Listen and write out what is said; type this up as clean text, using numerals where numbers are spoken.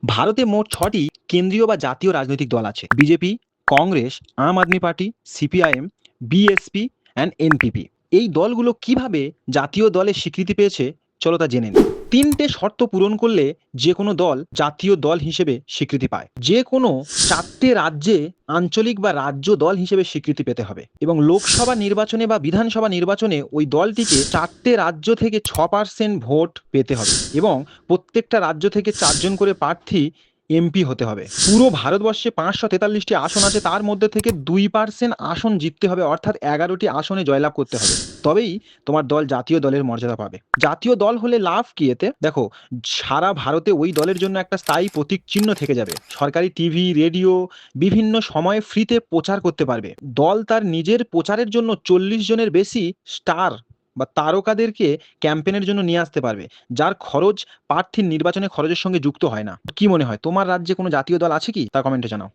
ভারতে মোট ৬টি কেন্দ্রীয় বা জাতীয় রাজনৈতিক দল আছে। BJP, Congress, Aam Aadmi party, CPIM, BSP and NPP. এই দলগুলো কিভাবে জাতীয় দলের স্বীকৃতি পেয়েছে চলো তা জেনে নিই। ৩টে শর্ত পূরণ করলে যেকোনো দল জাতীয় দল হিসেবে স্বীকৃতি পায়। যেকোনো ৪টে রাজ্যে আঞ্চলিক বা রাজ্য দল হিসেবে স্বীকৃতি পেতে হবে এবং লোকসভা নির্বাচনে বা বিধানসভা নির্বাচনে ওই দলটিকে ৪টে রাজ্য থেকে ৬% ভোট পেতে হবে এবং প্রত্যেকটা রাজ্য থেকে ৪ জন করে প্রার্থী এমপি হতে হবে। পুরো ভারতবর্ষে ৫৪৩টি আসন আছে, তার মধ্যে থেকে ২% আসন জিততে হবে, অর্থাৎ ১১টি আসনে জয়লাভ করতে হবে। তবেই তোমার দল জাতীয় দলের মর্যাদা পাবে। জাতীয় দল হলে লাভ কি এতে? দেখো, সারা ভারতে ওই দলের জন্য একটা স্থায়ী প্রতীক চিহ্ন থেকে যাবে। সরকারি টিভি, রেডিও বিভিন্ন সময়ে ফ্রিতে প্রচার করতে পারবে। দল তার নিজের প্রচারের জন্য ৪০ জনের বেশি স্টার বা তারকাদেরকে ক্যাম্পেইনের জন্য নিয়ে আসতে পারবে, যার খরচ প্রার্থীর নির্বাচনের খরচের সঙ্গে যুক্ত হয় না। কি মনে হয়, তোমার রাজ্যে কোনো জাতীয় দল আছে কি? তা কমেন্টে জানাও।